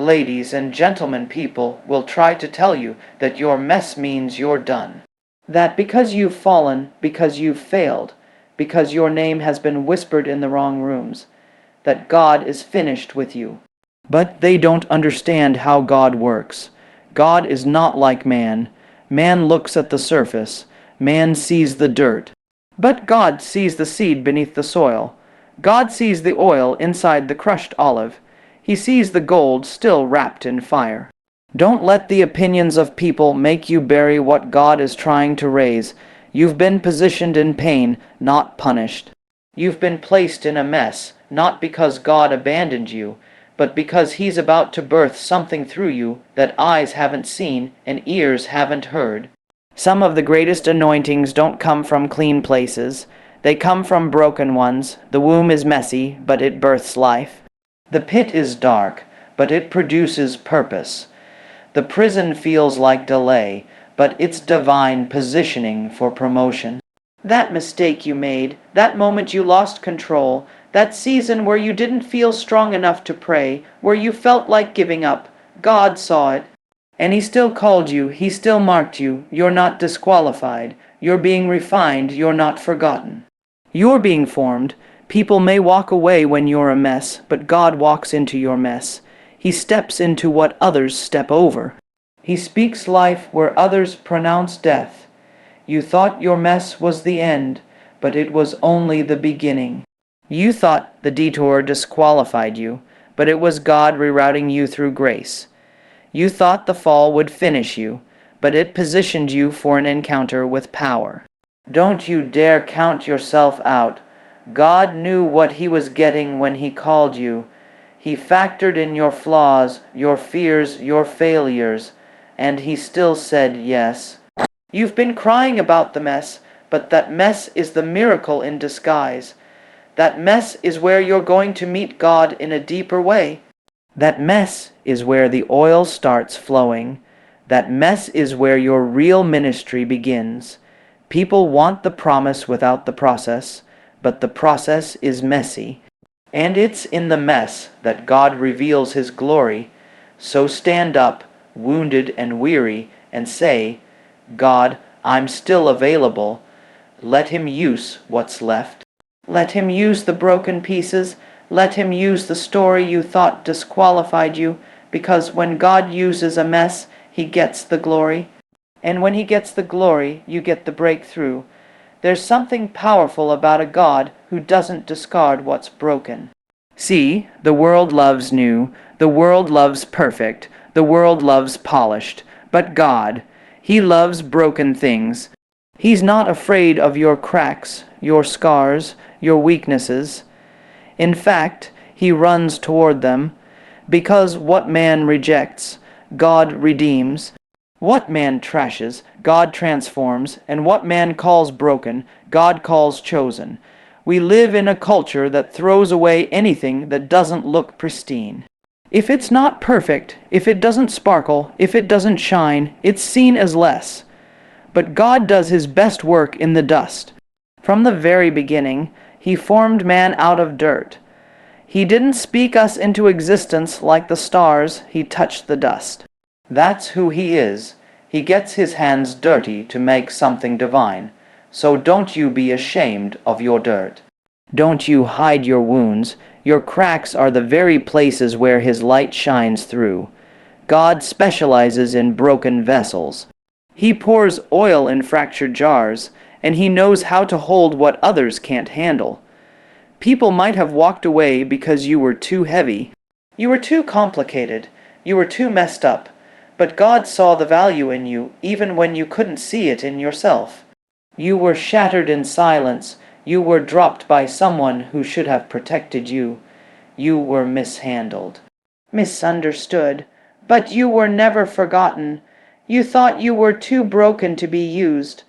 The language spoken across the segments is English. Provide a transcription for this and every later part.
ladies and gentlemen, people will try to tell you that your mess means you're done. That because you've fallen, because you've failed, because your name has been whispered in the wrong rooms, that God is finished with you. But they don't understand how God works. God is not like man. Man looks at the surface. Man sees the dirt. But God sees the seed beneath the soil. God sees the oil inside the crushed olive. He sees the gold still wrapped in fire. Don't let the opinions of people make you bury what God is trying to raise. You've been positioned in pain, not punished. You've been placed in a mess, not because God abandoned you, but because He's about to birth something through you that eyes haven't seen and ears haven't heard. Some of the greatest anointings don't come from clean places. They come from broken ones. The womb is messy, but it births life. The pit is dark, but it produces purpose. The prison feels like delay, but it's divine positioning for promotion. That mistake you made, that moment you lost control, that season where you didn't feel strong enough to pray, where you felt like giving up, God saw it. And He still called you, He still marked you. You're not disqualified. You're being refined. You're not forgotten. You're being formed. People may walk away when you're a mess, but God walks into your mess. He steps into what others step over. He speaks life where others pronounce death. You thought your mess was the end, but it was only the beginning. You thought the detour disqualified you, but it was God rerouting you through grace. You thought the fall would finish you, but it positioned you for an encounter with power. Don't you dare count yourself out. God knew what He was getting when He called you. He factored in your flaws, your fears, your failures, and He still said yes. You've been crying about the mess, but that mess is the miracle in disguise. That mess is where you're going to meet God in a deeper way. That mess is where the oil starts flowing. That mess is where your real ministry begins. People want the promise without the process, but the process is messy. And it's in the mess that God reveals His glory. So stand up, wounded and weary, and say, God, I'm still available. Let Him use what's left. Let Him use the broken pieces. Let Him use the story you thought disqualified you, because when God uses a mess, He gets the glory. And when He gets the glory, you get the breakthrough. There's something powerful about a God who doesn't discard what's broken. See, the world loves new, the world loves perfect, the world loves polished, but God, He loves broken things. He's not afraid of your cracks, your scars, your weaknesses. In fact, He runs toward them, because what man rejects, God redeems. What man trashes, God transforms, and what man calls broken, God calls chosen. We live in a culture that throws away anything that doesn't look pristine. If it's not perfect, if it doesn't sparkle, if it doesn't shine, it's seen as less. But God does His best work in the dust. From the very beginning, He formed man out of dirt. He didn't speak us into existence like the stars. He touched the dust. That's who He is. He gets His hands dirty to make something divine. So don't you be ashamed of your dirt. Don't you hide your wounds. Your cracks are the very places where His light shines through. God specializes in broken vessels. He pours oil in fractured jars, and He knows how to hold what others can't handle. People might have walked away because you were too heavy. You were too complicated. You were too messed up. But God saw the value in you even when you couldn't see it in yourself. You were shattered in silence. You were dropped by someone who should have protected you. You were mishandled. Misunderstood. But you were never forgotten. You thought you were too broken to be used.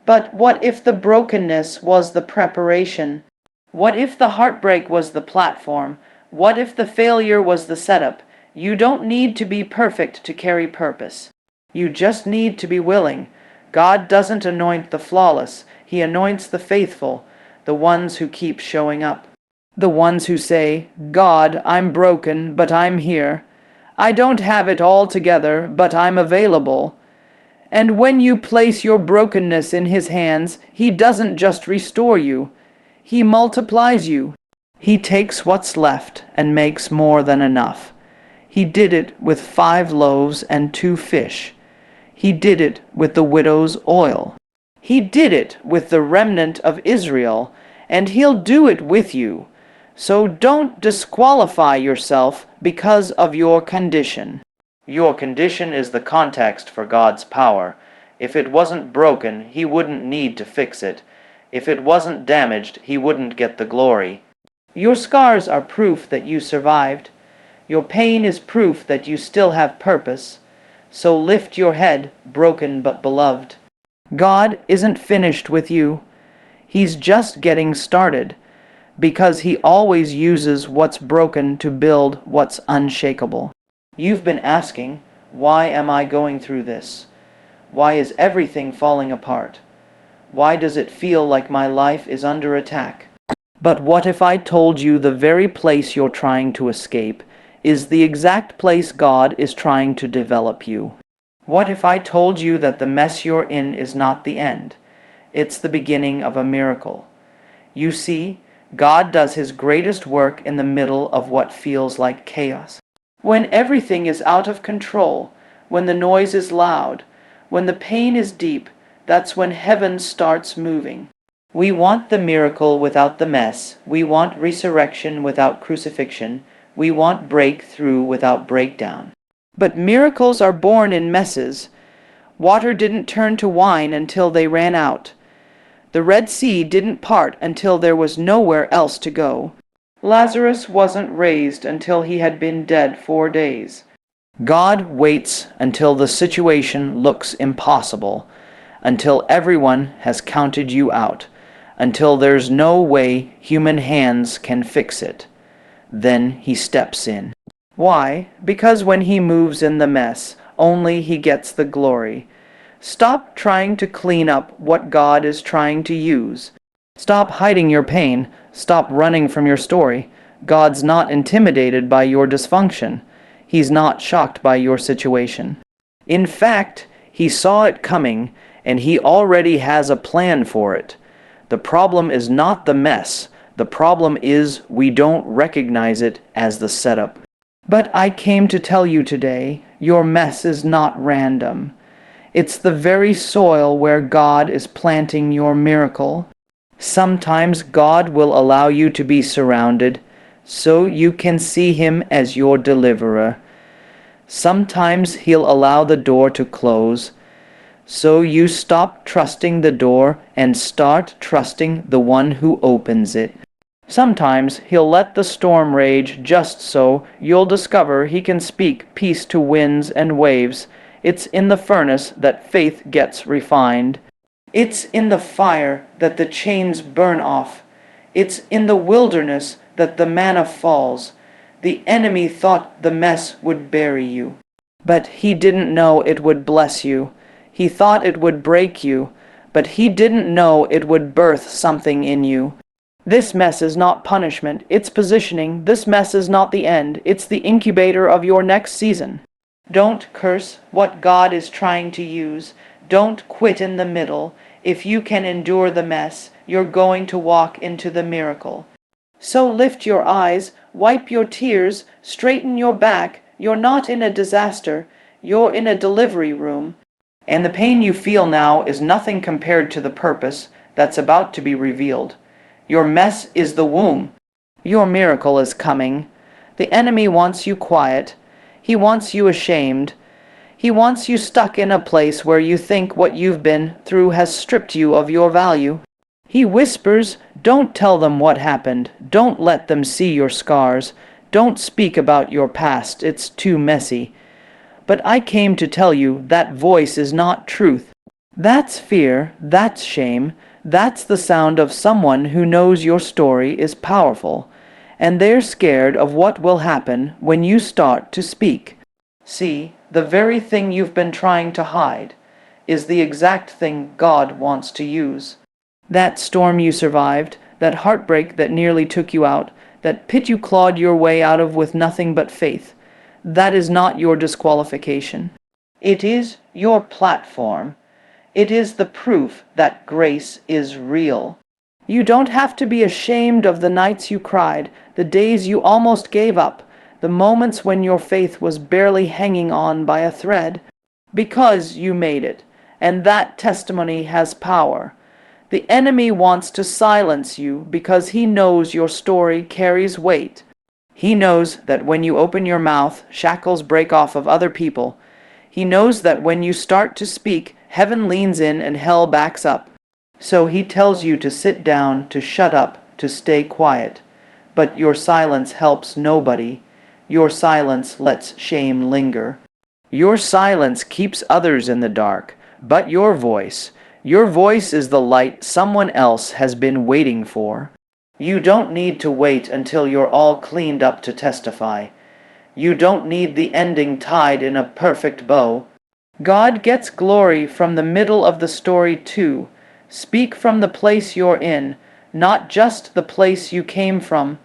But what if the brokenness was the preparation? What if the heartbreak was the platform? What if the failure was the setup? You don't need to be perfect to carry purpose. You just need to be willing. God doesn't anoint the flawless. He anoints the faithful, the ones who keep showing up. The ones who say, God, I'm broken, but I'm here. I don't have it all together, but I'm available. And when you place your brokenness in His hands, He doesn't just restore you, He multiplies you. He takes what's left and makes more than enough. He did it with 5 loaves and 2 fish. He did it with the widow's oil. He did it with the remnant of Israel, and He'll do it with you. So don't disqualify yourself because of your condition. Your condition is the context for God's power. If it wasn't broken, He wouldn't need to fix it. If it wasn't damaged, He wouldn't get the glory. Your scars are proof that you survived. Your pain is proof that you still have purpose. So lift your head, broken but beloved. God isn't finished with you. He's just getting started, because He always uses what's broken to build what's unshakable. You've been asking, why am I going through this? Why is everything falling apart? Why does it feel like my life is under attack? But what if I told you the very place you're trying to escape is the exact place God is trying to develop you? What if I told you that the mess you're in is not the end? It's the beginning of a miracle. You see, God does His greatest work in the middle of what feels like chaos. When everything is out of control, when the noise is loud, when the pain is deep, that's when heaven starts moving. We want the miracle without the mess. We want resurrection without crucifixion. We want breakthrough without breakdown. But miracles are born in messes. Water didn't turn to wine until they ran out. The Red Sea didn't part until there was nowhere else to go. Lazarus wasn't raised until he had been dead 4 days. God waits until the situation looks impossible, until everyone has counted you out, until there's no way human hands can fix it. Then He steps in. Why? Because when He moves in the mess, only He gets the glory. Stop trying to clean up what God is trying to use. Stop hiding your pain. Stop running from your story. God's not intimidated by your dysfunction. He's not shocked by your situation. In fact, He saw it coming, and He already has a plan for it. The problem is not the mess. The problem is we don't recognize it as the setup. But I came to tell you today, your mess is not random. It's the very soil where God is planting your miracle. Sometimes God will allow you to be surrounded so you can see Him as your deliverer. Sometimes He'll allow the door to close so you stop trusting the door and start trusting the one who opens it. Sometimes He'll let the storm rage just so you'll discover He can speak peace to winds and waves. It's in the furnace that faith gets refined. It's in the fire that the chains burn off. It's in the wilderness that the manna falls. The enemy thought the mess would bury you, but he didn't know it would bless you. He thought it would break you, but he didn't know it would birth something in you. This mess is not punishment, it's positioning. This mess is not the end, it's the incubator of your next season. Don't curse what God is trying to use. Don't quit in the middle. If you can endure the mess, you're going to walk into the miracle. So lift your eyes, wipe your tears, straighten your back. You're not in a disaster, you're in a delivery room. And the pain you feel now is nothing compared to the purpose that's about to be revealed. Your mess is the womb. Your miracle is coming. The enemy wants you quiet. He wants you ashamed. He wants you stuck in a place where you think what you've been through has stripped you of your value. He whispers, don't tell them what happened. Don't let them see your scars. Don't speak about your past. It's too messy. But I came to tell you that voice is not truth. That's fear. That's shame. That's the sound of someone who knows your story is powerful, and they're scared of what will happen when you start to speak. See, the very thing you've been trying to hide is the exact thing God wants to use. That storm you survived, that heartbreak that nearly took you out, that pit you clawed your way out of with nothing but faith, That is not your disqualification. It is your platform. It is the proof that grace is real. You don't have to be ashamed of the nights you cried, the days you almost gave up, the moments when your faith was barely hanging on by a thread, because you made it, and that testimony has power. The enemy wants to silence you because he knows your story carries weight. He knows that when you open your mouth, shackles break off of other people. He knows that when you start to speak, heaven leans in and hell backs up. So he tells you to sit down, to shut up, to stay quiet. But your silence helps nobody. Your silence lets shame linger. Your silence keeps others in the dark. But your voice is the light someone else has been waiting for. You don't need to wait until you're all cleaned up to testify. You don't need the ending tied in a perfect bow. God gets glory from the middle of the story too. Speak from the place you're in, not just the place you came from.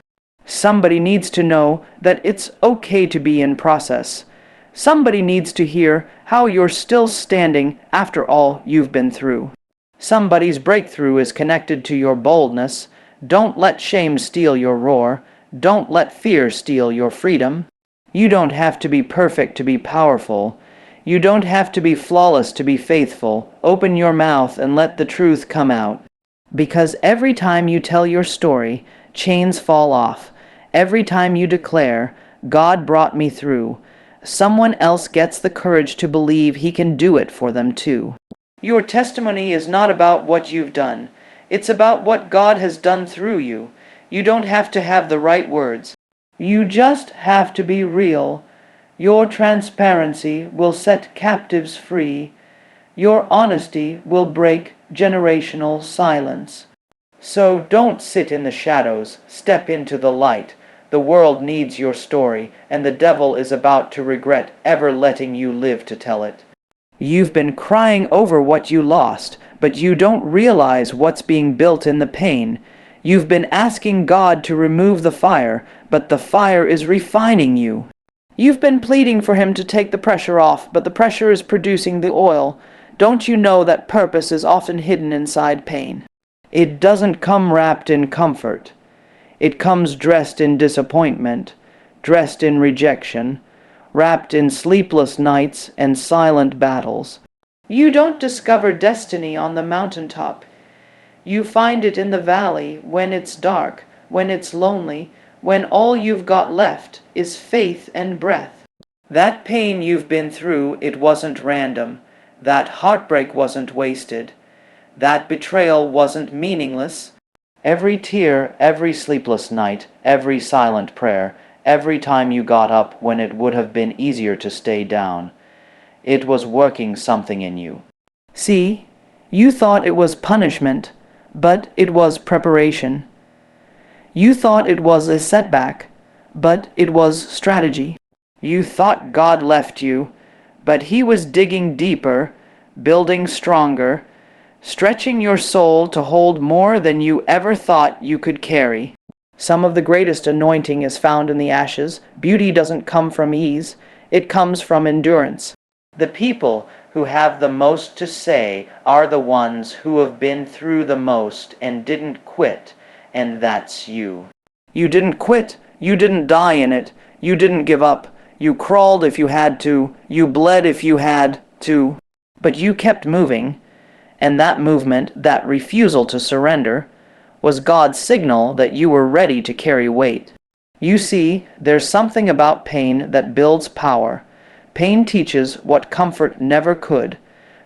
Somebody needs to know that it's okay to be in process. Somebody needs to hear how you're still standing after all you've been through. Somebody's breakthrough is connected to your boldness. Don't let shame steal your roar. Don't let fear steal your freedom. You don't have to be perfect to be powerful. You don't have to be flawless to be faithful. Open your mouth and let the truth come out. Because every time you tell your story, chains fall off. Every time you declare, God brought me through, someone else gets the courage to believe he can do it for them too. Your testimony is not about what you've done. It's about what God has done through you. You don't have to have the right words. You just have to be real. Your transparency will set captives free. Your honesty will break generational silence. So don't sit in the shadows. Step into the light. The world needs your story, and the devil is about to regret ever letting you live to tell it. You've been crying over what you lost, but you don't realize what's being built in the pain. You've been asking God to remove the fire, but the fire is refining you. You've been pleading for him to take the pressure off, but the pressure is producing the oil. Don't you know that purpose is often hidden inside pain? It doesn't come wrapped in comfort. It comes dressed in disappointment, dressed in rejection, wrapped in sleepless nights and silent battles. You don't discover destiny on the mountaintop. You find it in the valley when it's dark, when it's lonely, when all you've got left is faith and breath. That pain you've been through, it wasn't random. That heartbreak wasn't wasted. That betrayal wasn't meaningless. Every tear, every sleepless night, every silent prayer, every time you got up when it would have been easier to stay down, it was working something in you. See, you thought it was punishment, but it was preparation. You thought it was a setback, but it was strategy. You thought God left you, but he was digging deeper, building stronger, stretching your soul to hold more than you ever thought you could carry. Some of the greatest anointing is found in the ashes. Beauty doesn't come from ease. It comes from endurance. The people who have the most to say are the ones who have been through the most and didn't quit, and that's you. You didn't quit. You didn't die in it. You didn't give up. You crawled if you had to. You bled if you had to. But you kept moving, and that movement, that refusal to surrender, was God's signal that you were ready to carry weight. You see, there's something about pain that builds power. Pain teaches what comfort never could.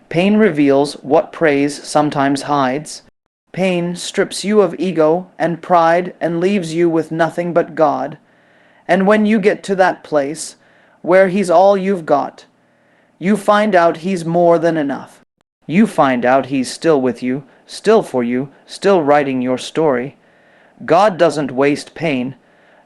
Pain reveals what praise sometimes hides. Pain strips you of ego and pride and leaves you with nothing but God. And when you get to that place, where he's all you've got, you find out he's more than enough. You find out he's still with you, still for you, still writing your story. God doesn't waste pain,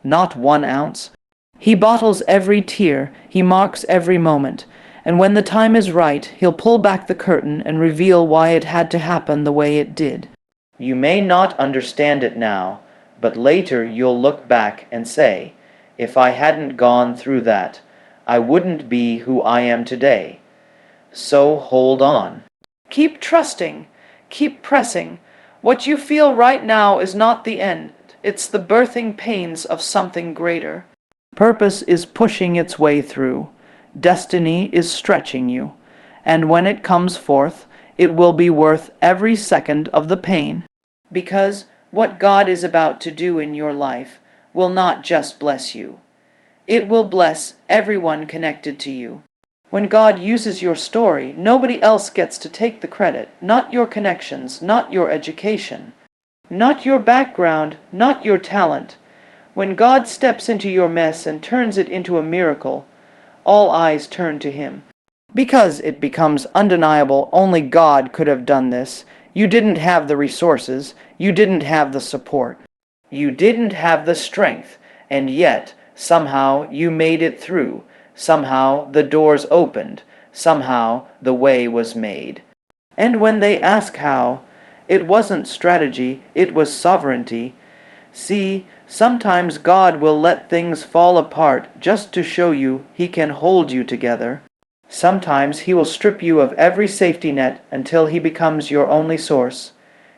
not 1 ounce. He bottles every tear, he marks every moment, and when the time is right, he'll pull back the curtain and reveal why it had to happen the way it did. You may not understand it now, but later you'll look back and say, if I hadn't gone through that, I wouldn't be who I am today. So hold on. Keep trusting. Keep pressing. What you feel right now is not the end. It's the birthing pains of something greater. Purpose is pushing its way through. Destiny is stretching you. And when it comes forth, it will be worth every second of the pain. Because what God is about to do in your life will not just bless you. It will bless everyone connected to you. When God uses your story, nobody else gets to take the credit. Not your connections, not your education, not your background, not your talent. When God steps into your mess and turns it into a miracle, all eyes turn to Him. Because it becomes undeniable only God could have done this. You didn't have the resources, you didn't have the support, you didn't have the strength, and yet somehow you made it through. Somehow the doors opened, somehow the way was made. And when they ask how, it wasn't strategy, it was sovereignty. See, sometimes God will let things fall apart just to show you He can hold you together. Sometimes He will strip you of every safety net until He becomes your only source.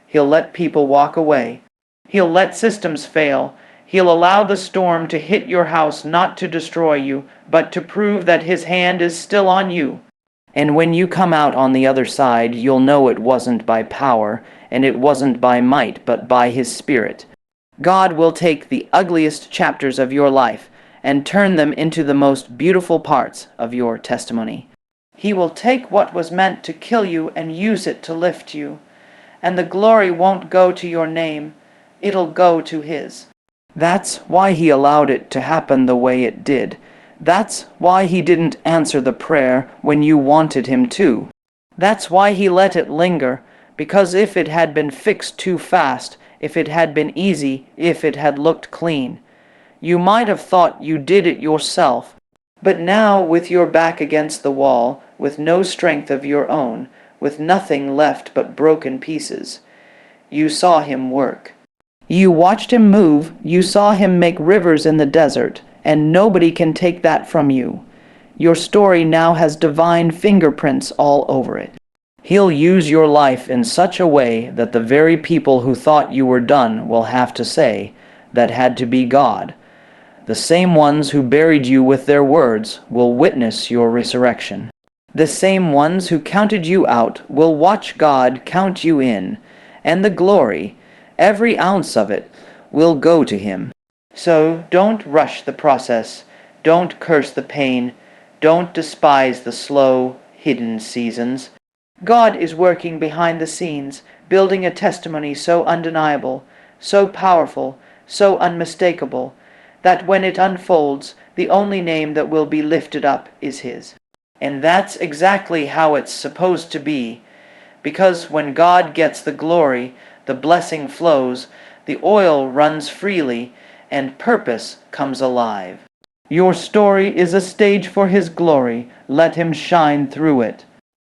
He'll let people walk away. He'll let systems fail. He'll allow the storm to hit your house not to destroy you, but to prove that His hand is still on you. And when you come out on the other side, you'll know it wasn't by power, and it wasn't by might, but by His Spirit. God will take the ugliest chapters of your life and turn them into the most beautiful parts of your testimony. He will take what was meant to kill you and use it to lift you. And the glory won't go to your name, it'll go to His. That's why He allowed it to happen the way it did. That's why He didn't answer the prayer when you wanted Him to. That's why He let it linger, because if it had been fixed too fast, if it had been easy, if it had looked clean, you might have thought you did it yourself. But now, with your back against the wall, with no strength of your own, with nothing left but broken pieces, you saw Him work. You watched Him move, you saw Him make rivers in the desert, and nobody can take that from you. Your story now has divine fingerprints all over it. He'll use your life in such a way that the very people who thought you were done will have to say, "That had to be God." The same ones who buried you with their words will witness your resurrection. The same ones who counted you out will watch God count you in, and the glory, every ounce of it, will go to Him. So don't rush the process, don't curse the pain, don't despise the slow, hidden seasons. God is working behind the scenes, building a testimony so undeniable, so powerful, so unmistakable, that when it unfolds, the only name that will be lifted up is His. And that's exactly how it's supposed to be, because when God gets the glory, the blessing flows, the oil runs freely, and purpose comes alive. Your story is a stage for His glory. Let Him shine through it.